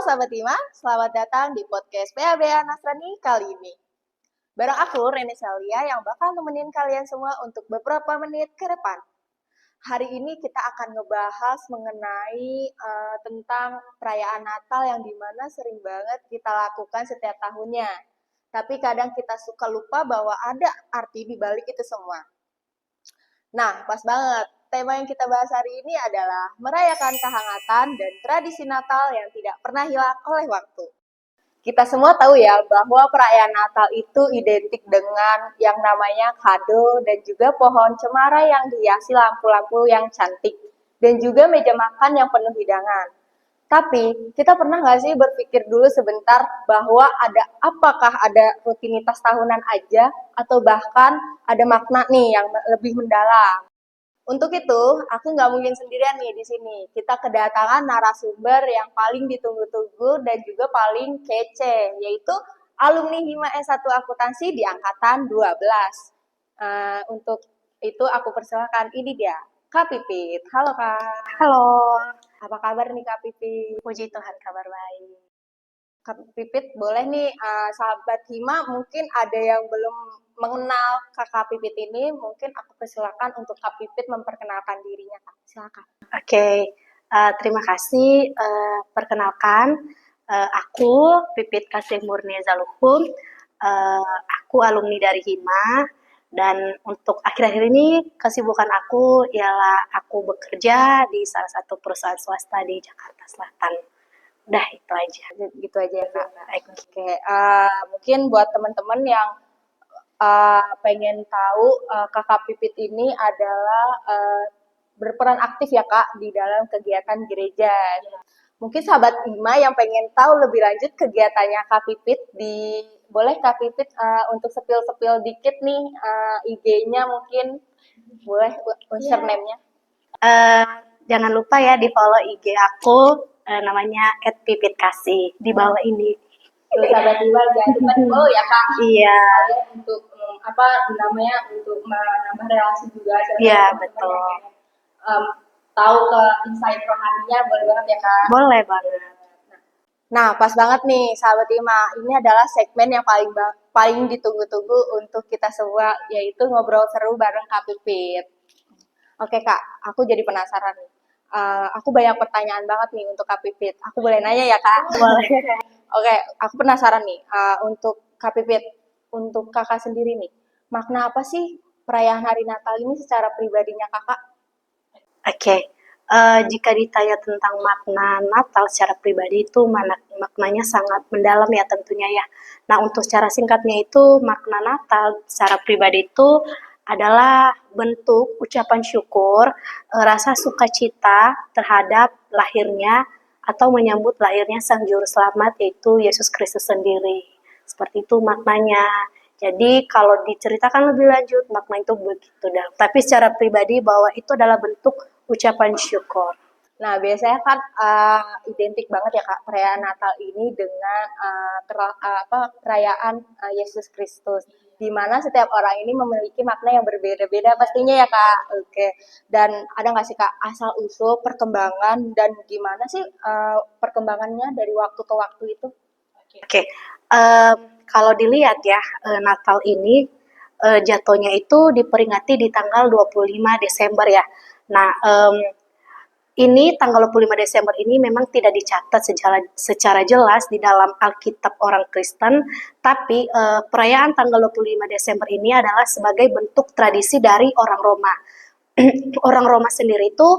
Sahabat Hima, selamat datang di podcast PABA Nasrani kali ini. Bareng aku, Rene Celia, yang bakal nemenin kalian semua untuk beberapa menit ke depan. Hari ini kita akan ngebahas mengenai tentang perayaan Natal yang dimana sering banget kita lakukan setiap tahunnya. Tapi kadang kita suka lupa bahwa ada arti di balik itu semua. Nah, pas banget. Tema yang kita bahas hari ini adalah merayakan kehangatan dan tradisi Natal yang tidak pernah hilang oleh waktu. Kita semua tahu ya bahwa perayaan Natal itu identik dengan yang namanya kado dan juga pohon cemara yang dihiasi lampu-lampu yang cantik dan juga meja makan yang penuh hidangan. Tapi kita pernah nggak sih berpikir dulu sebentar bahwa apakah ada rutinitas tahunan aja atau bahkan ada makna nih yang lebih mendalam. Untuk itu, aku nggak mungkin sendirian nih di sini. Kita kedatangan narasumber yang paling ditunggu-tunggu dan juga paling kece, yaitu alumni Hima S1 Akuntansi di angkatan 12. Untuk itu aku persilakan, ini dia, Kak Pipit. Halo Kak. Halo, Apa kabar nih Kak Pipit? puji Tuhan kabar baik. Kak Pipit, boleh nih sahabat Hima mungkin ada yang belum mengenal Kakak Pipit ini, mungkin aku persilakan untuk Kak Pipit memperkenalkan dirinya, Kak. Silakan. Oke, terima kasih. Perkenalkan, aku Pipit Kasih Murni Zaluhum. Aku alumni dari Hima. Dan untuk akhir-akhir ini kesibukan aku ialah aku bekerja di salah satu perusahaan swasta di Jakarta Selatan. Udah itu aja. Gitu aja ya, Kak. Baik. Oke, mungkin buat teman-teman yang pengen tahu Kakak Pipit ini adalah berperan aktif ya Kak di dalam kegiatan gereja. Mungkin sahabat Hima yang pengen tahu lebih lanjut kegiatannya Kak Pipit boleh Kak Pipit untuk sepil-sepil dikit nih IG-nya mungkin boleh username-nya. Jangan lupa ya di follow IG aku namanya @pipitkasih di bawah ini. Tuh sahabat Hima jangan lupa di follow ya Kak. Iya. Untuk untuk menambah relasi juga. Iya betul. Tahu ke insight rohaninya boleh banget ya Kak. Boleh banget. Nah, pas banget nih sahabat Ima. Ini adalah segmen yang paling ditunggu-tunggu untuk kita semua, yaitu ngobrol seru bareng Kak Pipit. Oke Kak, aku jadi penasaran nih. Aku banyak pertanyaan banget nih untuk Kak Pipit. Aku boleh nanya ya Kak? Boleh. Oke, aku penasaran nih untuk Kak Pipit, untuk Kakak sendiri nih. Makna apa sih perayaan hari Natal ini secara pribadinya Kakak? Oke. Jika ditanya tentang makna Natal secara pribadi itu maknanya sangat mendalam ya tentunya ya. Nah untuk secara singkatnya itu makna Natal secara pribadi itu adalah bentuk ucapan syukur, rasa sukacita terhadap lahirnya atau menyambut lahirnya Sang Juru Selamat yaitu Yesus Kristus sendiri. Seperti itu maknanya. Jadi kalau diceritakan lebih lanjut makna itu begitu dah. Tapi secara pribadi bahwa itu adalah bentuk ucapan syukur. Nah, biasanya kan identik banget ya Kak perayaan Natal ini dengan perayaan Yesus Kristus, di mana setiap orang ini memiliki makna yang berbeda-beda pastinya ya Kak. Oke. Dan ada nggak sih Kak asal usul perkembangan dan gimana sih perkembangannya dari waktu ke waktu itu? Oke. Kalau dilihat ya Natal ini jatuhnya itu diperingati di tanggal 25 Desember ya. Nah, ini tanggal 25 Desember ini memang tidak dicatat secara jelas di dalam Alkitab orang Kristen, tapi perayaan tanggal 25 Desember ini adalah sebagai bentuk tradisi dari orang Roma. Orang Roma sendiri itu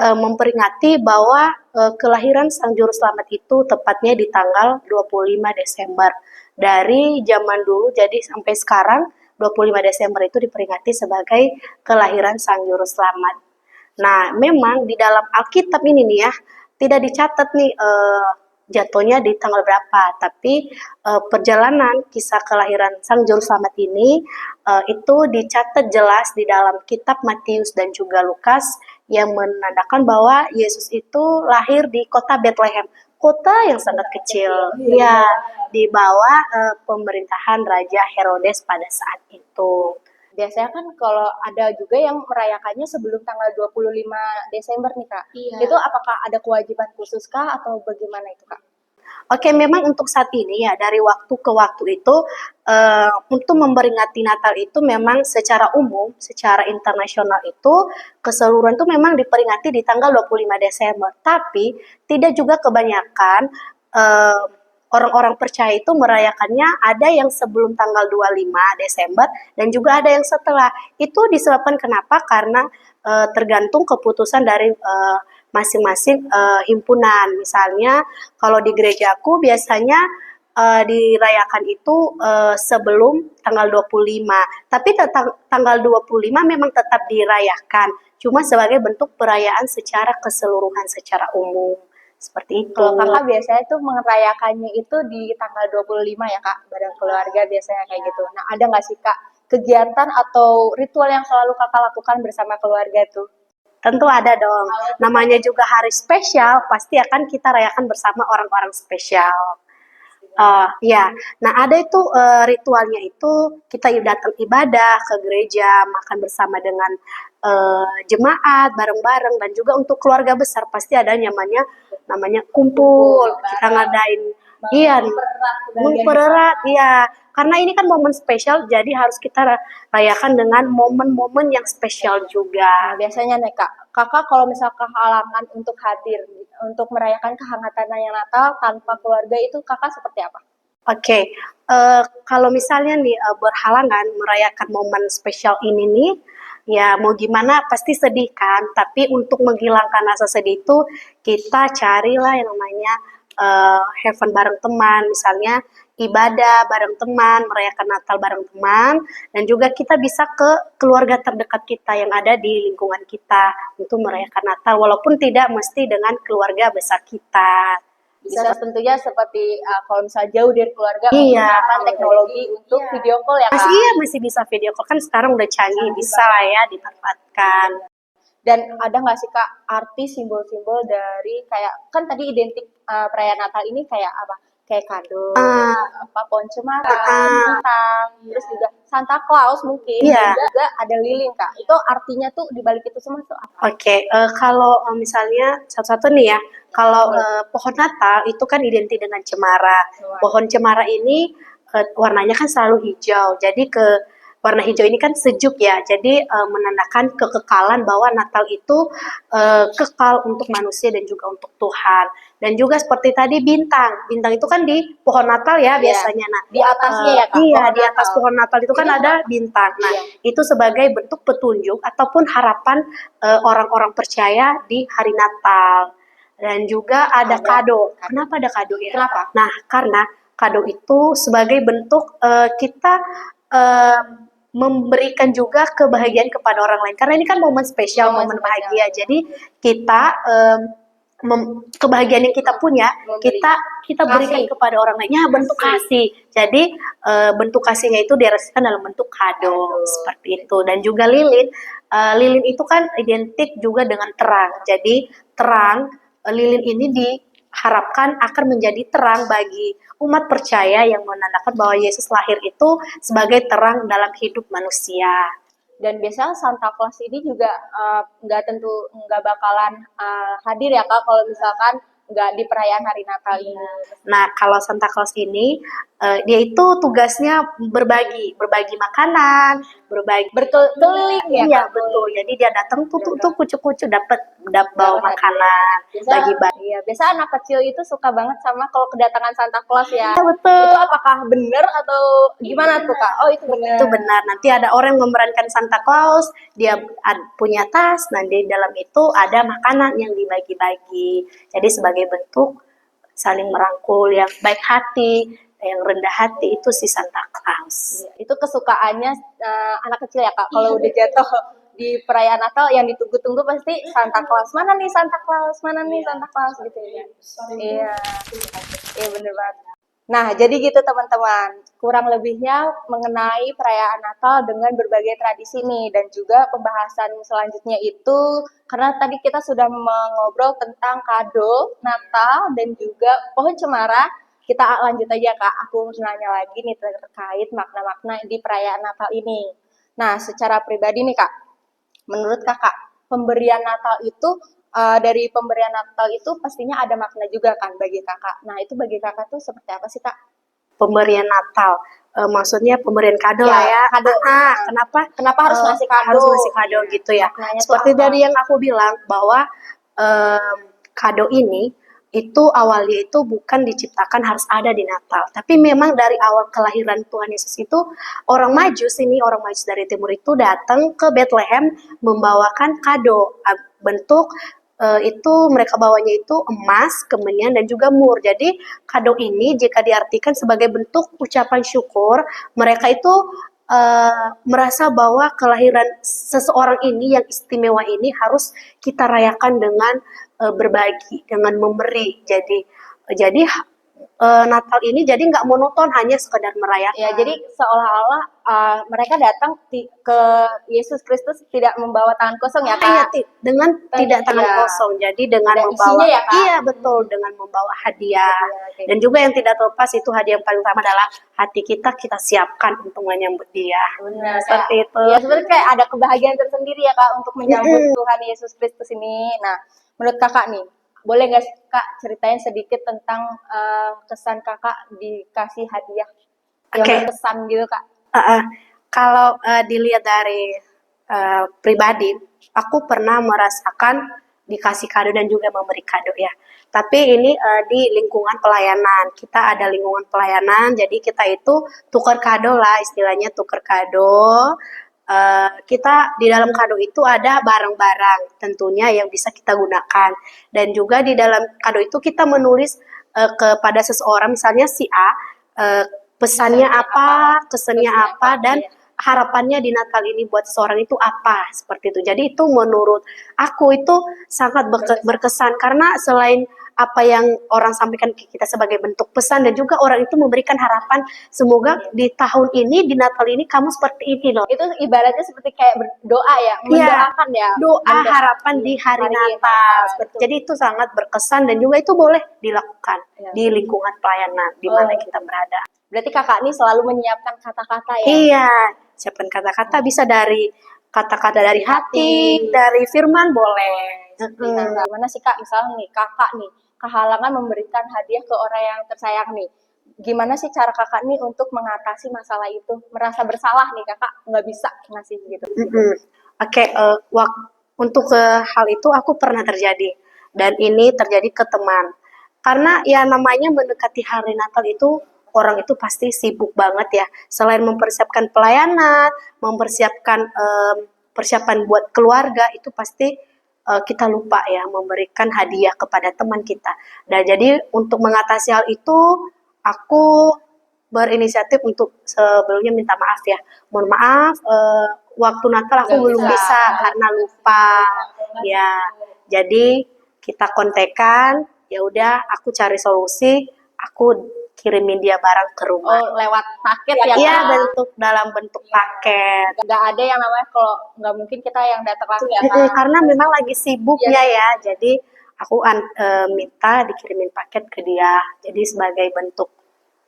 memperingati bahwa kelahiran Sang Juru Selamat itu tepatnya di tanggal 25 Desember. Dari zaman dulu jadi sampai sekarang 25 Desember itu diperingati sebagai kelahiran Sang Juru Selamat. Nah, memang di dalam Alkitab ini nih ya, tidak dicatat nih jatuhnya di tanggal berapa, tapi perjalanan kisah kelahiran Sang Juru Selamat ini itu dicatat jelas di dalam kitab Matius dan juga Lukas yang menandakan bahwa Yesus itu lahir di kota Bethlehem, kota yang sangat kecil, ya, di bawah pemerintahan Raja Herodes pada saat itu. Biasanya kan kalau ada juga yang merayakannya sebelum tanggal 25 Desember nih Kak. Iya. Itu apakah ada kewajiban khusus kah atau bagaimana itu Kak? Oke, memang untuk saat ini ya dari waktu ke waktu itu untuk memperingati Natal itu memang secara umum, secara internasional itu keseluruhan itu memang diperingati di tanggal 25 Desember. Tapi tidak juga kebanyakan eh, orang-orang percaya itu merayakannya ada yang sebelum tanggal 25 Desember dan juga ada yang setelah. Itu disebabkan kenapa? Karena tergantung keputusan dari masing-masing himpunan. Misalnya kalau di gerejaku biasanya dirayakan itu sebelum tanggal 25. Tapi tanggal 25 memang tetap dirayakan, cuma sebagai bentuk perayaan secara keseluruhan, secara umum. Seperti itu. Kalau kakak biasanya tuh merayakannya itu di tanggal 25 ya kak, bareng keluarga biasanya kayak gitu. Nah ada nggak sih kak kegiatan atau ritual yang selalu kakak lakukan bersama keluarga tuh? Tentu ada dong. Namanya juga hari spesial, pasti akan kita rayakan bersama orang-orang spesial. Ya, nah ada itu ritualnya itu kita datang ibadah ke gereja, makan bersama dengan jemaat bareng-bareng dan juga untuk keluarga besar pasti ada namanya kumpul. Kita ngadain, iya, mempererat, iya. Karena ini kan momen spesial, jadi harus kita rayakan dengan momen-momen yang spesial juga. Nah, biasanya nih kak, kakak kalau misal kehalangan untuk hadir, untuk merayakan kehangatan yang Natal tanpa keluarga itu kakak seperti apa? Oke, kalau misalnya nih berhalangan merayakan momen spesial ini nih, ya mau gimana pasti sedih kan. Tapi untuk menghilangkan rasa sedih itu kita carilah yang namanya have fun bareng teman, misalnya ibadah bareng teman, merayakan Natal bareng teman, dan juga kita bisa ke keluarga terdekat kita yang ada di lingkungan kita untuk merayakan Natal, walaupun tidak mesti dengan keluarga besar kita. Bisa tentunya seperti kalau misalnya jauh dari keluarga Iya, menggunakan teknologi untuk video call ya kak. masih bisa video call kan sekarang udah canggih, bisa lah ya dimanfaatkan. Dan ada nggak sih kak arti simbol-simbol dari kayak kan tadi identik perayaan Natal ini kayak apa? Kayak kado, apa pohon cemara, bintang, terus juga Santa Claus mungkin, Iya. dan juga ada lilin kak. Itu artinya tuh dibalik itu semua tuh apa? Oke, kalau misalnya satu-satu nih ya, kalau pohon Natal itu kan identik dengan cemara. Pohon cemara ini warnanya kan selalu hijau, jadi warna hijau ini kan sejuk ya, jadi menandakan kekekalan bahwa Natal itu kekal untuk manusia dan juga untuk Tuhan. Dan juga seperti tadi bintang, bintang itu kan di pohon Natal ya biasanya. Nah, Di atasnya ya kak? iya, pohon di atas Natal. pohon Natal itu kan ada bintang. Nah, itu sebagai bentuk petunjuk ataupun harapan orang-orang percaya di hari Natal. Dan juga ada kado. Kenapa ada kado ya? Kenapa? Nah, karena kado itu sebagai bentuk kita memberikan juga kebahagiaan kepada orang lain. Karena ini kan momen spesial, momen bahagia. Jadi kita kebahagiaan yang kita punya, kita berikan kepada orang lain. Ya, bentuk kasih. Jadi bentuk kasihnya itu dirasakan dalam bentuk kado seperti itu. Dan juga lilin, lilin itu kan identik juga dengan terang. Jadi terang, lilin ini diharapkan akan menjadi terang bagi umat percaya yang menandakan bahwa Yesus lahir itu sebagai terang dalam hidup manusia. Dan biasanya Santa Claus ini juga nggak bakalan hadir ya kak kalau misalkan nggak di perayaan hari Natal ini. Nah, kalau Santa Claus ini dia itu tugasnya berbagi makanan, berkeliling ya. Iya, betul. Jadi dia datang tuh kucu-kucu dapat bawa makanan, bagi-bagi. Iya, biasa anak kecil itu suka banget sama kalau kedatangan Santa Claus ya. Iya, betul. Itu apakah benar atau gimana tuh kak? Oh itu benar. Itu benar. Nanti ada orang yang memerankan Santa Claus, dia punya tas, nah di dalam itu ada makanan yang dibagi-bagi. Jadi sebagai bentuk saling merangkul, yang baik hati, yang rendah hati itu si Santa Claus. Itu kesukaannya anak kecil ya kak. Kalau udah jatuh di perayaan Natal yang ditunggu-tunggu pasti Santa Claus. Mana nih Santa Claus? Mana nih Santa Claus gitu ya. Iya. Iya bener banget. Nah, jadi gitu teman-teman. Kurang lebihnya mengenai perayaan Natal dengan berbagai tradisi nih dan juga pembahasan selanjutnya itu karena tadi kita sudah mengobrol tentang kado Natal dan juga pohon cemara. Kita lanjut aja Kak. Aku nanya lagi nih terkait makna-makna di perayaan Natal ini. Nah, secara pribadi nih Kak, menurut Kakak, pemberian Natal itu dari pemberian Natal itu pastinya ada makna juga kan bagi kakak. Nah itu bagi kakak tuh seperti apa sih kak? Pemberian Natal, maksudnya pemberian kado Ya lah ya. kado. Kenapa Kenapa harus ngasih kado? harus ngasih kado gitu ya? Maknanya tuh Seperti apa? dari yang aku bilang bahwa kado ini itu awalnya itu bukan diciptakan harus ada di Natal, tapi memang dari awal kelahiran Tuhan Yesus itu orang Majus ini, orang Majus dari timur itu datang ke Bethlehem membawakan kado. Bentuk itu mereka bawanya itu emas, kemenyan dan juga mur. Jadi kado ini jika diartikan sebagai bentuk ucapan syukur, mereka itu merasa bahwa kelahiran seseorang ini yang istimewa ini harus kita rayakan dengan berbagi, dengan memberi. Jadi Natal ini jadi nggak monoton hanya sekedar merayakan. Ya, jadi seolah-olah mereka datang ke Yesus Kristus tidak membawa tangan kosong ya Iya, kak. dengan tidak tangan Iya. kosong. Jadi dengan Ada membawa, isinya ya, Kak? iya betul, dengan membawa hadiah. Oke. Dan juga yang tidak terlepas itu hadiah yang paling utama adalah hati kita siapkan untuk menyambut dia. Benar, Seperti itu. Ya sebenarnya kayak ada kebahagiaan tersendiri ya kak untuk menyambut Tuhan Yesus Kristus ini. Nah, menurut kakak nih, boleh nggak kak ceritain sedikit tentang kesan kakak dikasih hadiah yang Oke. berkesan gitu kak? Kalau dilihat dari pribadi, aku pernah merasakan dikasih kado dan juga memberi kado ya. Tapi ini di lingkungan pelayanan. Kita ada lingkungan pelayanan, jadi kita itu tukar kado lah, istilahnya tukar kado. Kita di dalam kado itu ada barang-barang tentunya yang bisa kita gunakan. Dan juga di dalam kado itu kita menulis kepada seseorang, misalnya si A, pesannya apa, kesannya apa, dan harapannya di Natal ini buat seseorang itu apa, seperti itu. Jadi itu menurut aku itu sangat berkesan karena selain apa yang orang sampaikan ke kita sebagai bentuk pesan dan juga orang itu memberikan harapan semoga di tahun ini, di Natal ini kamu seperti ini loh. Itu ibaratnya seperti kayak berdoa ya, mendoakan ya. Doa harapan di hari Natal. Betul. Jadi itu sangat berkesan dan juga itu boleh dilakukan di lingkungan pelayanan di mana kita berada. Berarti kakak ini selalu menyiapkan kata-kata ya? Iya, siapkan kata-kata bisa dari kata-kata dari hati, dari firman boleh. Gimana sih kak, misalnya nih kakak nih kehalangan memberikan hadiah ke orang yang tersayang nih. Gimana sih cara kakak nih untuk mengatasi masalah itu? Merasa bersalah nih kakak nggak bisa ngasih gitu. Oke, untuk hal itu aku pernah terjadi dan ini terjadi ke teman. Karena ya namanya mendekati hari Natal itu orang itu pasti sibuk banget ya. Selain mempersiapkan pelayanan, mempersiapkan persiapan buat keluarga, itu pasti kita lupa ya memberikan hadiah kepada teman kita. Dan jadi untuk mengatasi hal itu, aku berinisiatif untuk sebelumnya minta maaf ya. Mohon maaf, waktu Natal aku belum bisa karena lupa. Ya, jadi kita kontekan. Ya udah, aku cari solusi. Aku kirimin dia barang ke rumah. Oh, lewat paket ya? Iya, dalam bentuk paket. Nggak ada yang namanya kalau nggak mungkin kita yang datang langsung ya? Karena memang lagi sibuknya ya, jadi aku minta dikirimin paket ke dia. Jadi sebagai bentuk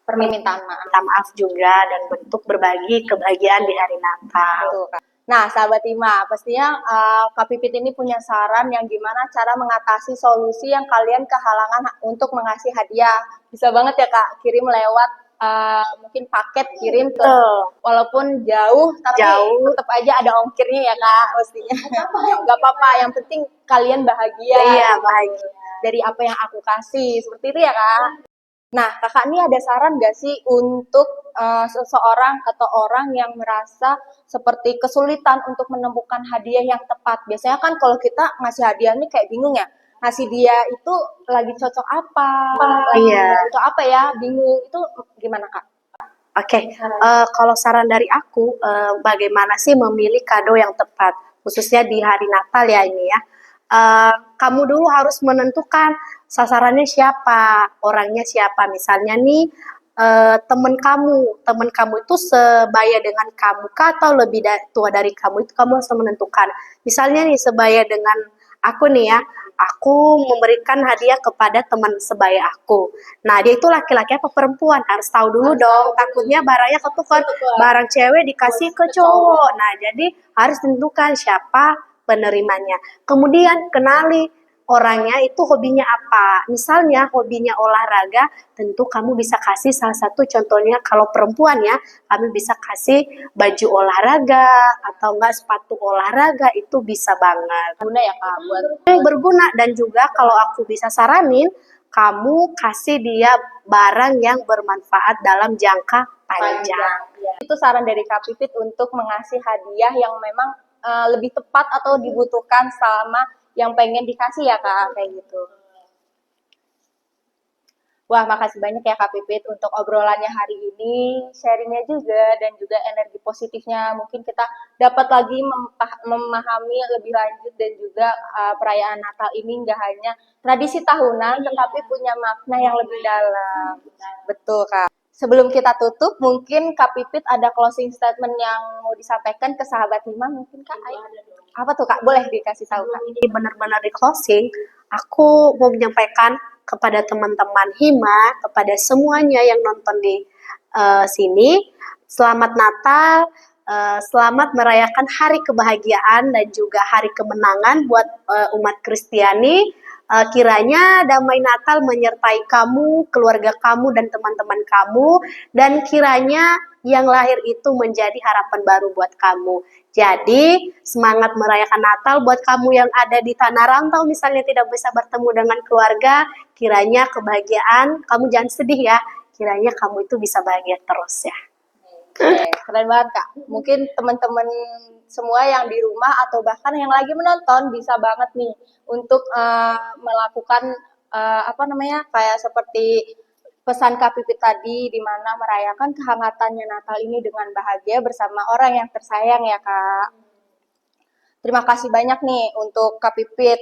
permintaan maaf. Minta maaf juga dan bentuk berbagi kebahagiaan di hari Natal. Betul, Kak. Nah, sahabat Ima, pastinya Kak Pipit ini punya saran yang gimana cara mengatasi solusi yang kalian kehalangan untuk mengasih hadiah. Bisa banget ya Kak, kirim lewat mungkin paket kirim ke walaupun jauh, tapi tetap aja ada ongkirnya ya Kak, pastinya. Gak apa-apa, yang penting kalian bahagia. Iya, bahagia. Dari apa yang aku kasih, seperti itu ya Kak. Nah, kakak ini ada saran gak sih untuk seseorang atau orang yang merasa seperti kesulitan untuk menemukan hadiah yang tepat? Biasanya kan kalau kita ngasih hadiah ini kayak bingung ya, ngasih dia itu lagi cocok apa, cocok apa ya, bingung. Itu gimana Kak? Oke, kalau saran dari aku, bagaimana sih memilih kado yang tepat, khususnya di hari Natal ya ini ya. Kamu dulu harus menentukan sasarannya siapa, orangnya siapa. Misalnya nih teman kamu itu sebaya dengan kamu kah atau lebih tua dari kamu, itu kamu harus menentukan. Misalnya nih sebaya dengan aku nih ya, aku memberikan hadiah kepada teman sebaya aku. Nah dia itu laki-laki apa perempuan, harus tahu dulu dong, takutnya barangnya ketukar, barang cewek dikasih ke cowok. Nah jadi harus tentukan siapa penerimanya. Kemudian kenali orangnya itu hobinya apa. Misalnya hobinya olahraga, tentu kamu bisa kasih salah satu contohnya kalau perempuan ya, kami bisa kasih baju olahraga atau enggak sepatu olahraga, itu bisa banget. Guna ya Kak buat Berguna. Dan juga kalau aku bisa saranin, kamu kasih dia barang yang bermanfaat dalam jangka panjang. panjang. Itu saran dari Kak Pipit untuk mengasih hadiah yang memang lebih tepat atau dibutuhkan selama yang pengen dikasih ya Kak, kayak gitu. Wah, makasih banyak ya Kak Pipit untuk obrolannya hari ini, sharingnya juga, dan juga energi positifnya. Mungkin kita dapat lagi memahami lebih lanjut dan juga perayaan Natal ini nggak hanya tradisi tahunan, tetapi punya makna yang lebih dalam. Betul Kak. Sebelum kita tutup, mungkin Kak Pipit ada closing statement yang mau disampaikan ke sahabat Hima, mungkin Kak? Ayo. Apa tuh Kak? Boleh dikasih tahu Kak? Ini benar-benar di closing, aku mau menyampaikan kepada teman-teman Hima, kepada semuanya yang nonton di sini, selamat Natal, selamat merayakan hari kebahagiaan dan juga hari kemenangan buat umat Kristiani. Kiranya damai Natal menyertai kamu, keluarga kamu, dan teman-teman kamu, dan kiranya yang lahir itu menjadi harapan baru buat kamu. Jadi, semangat merayakan Natal buat kamu yang ada di tanah rantau, misalnya tidak bisa bertemu dengan keluarga, kiranya kebahagiaan, kamu jangan sedih ya, kiranya kamu itu bisa bahagia terus ya. Oke, keren banget Kak. Mungkin teman-teman semua yang di rumah atau bahkan yang lagi menonton bisa banget nih untuk melakukan kayak seperti pesan Kak Pipit tadi, di mana merayakan kehangatannya Natal ini dengan bahagia bersama orang yang tersayang ya Kak. Terima kasih banyak nih untuk Kak Pipit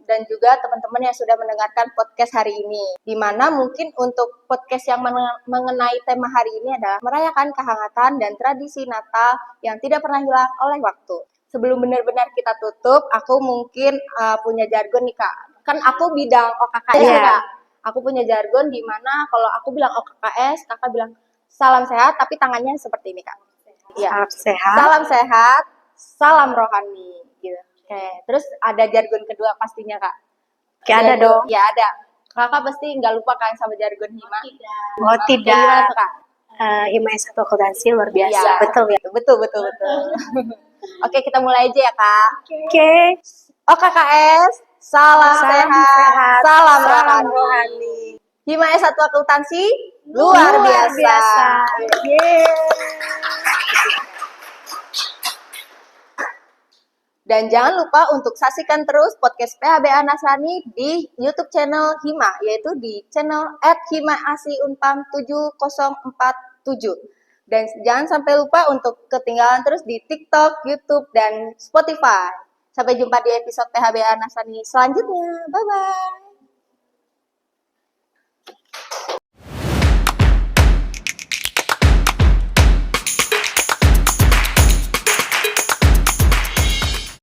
dan juga teman-teman yang sudah mendengarkan podcast hari ini. Di mana mungkin untuk podcast yang mengenai tema hari ini adalah merayakan kehangatan dan tradisi Natal yang tidak pernah hilang oleh waktu. Sebelum benar-benar kita tutup, aku mungkin punya jargon nih Kak. Kan aku bidang OKKS Iya. Kak. Aku punya jargon di mana kalau aku bilang OKKS, Kakak bilang salam sehat, tapi tangannya seperti ini Kak. Iya. Salam sehat. Salam sehat, salam rohani gitu. Oke, terus ada jargon kedua pastinya Kak. Oke, ada dong. Ya ada. Kakak pasti nggak lupa kan sama jargon Hima? Oh Kayak gimana tidak, tuh Kak? Hima S1 akuntansi luar biasa, Iya. betul ya. Betul. Oke, kita mulai aja ya Kak. Oke. OKKS, salam Salam sehat, sehat, salam salam rohani. Hima S1 akuntansi luar biasa. Dan jangan lupa untuk saksikan terus podcast PHBA Nasrani di YouTube channel Hima, yaitu di channel @himaasiunpam7047. Dan jangan sampai lupa untuk ketinggalan terus di TikTok, YouTube, dan Spotify. Sampai jumpa di episode PHBA Nasrani selanjutnya. Bye-bye.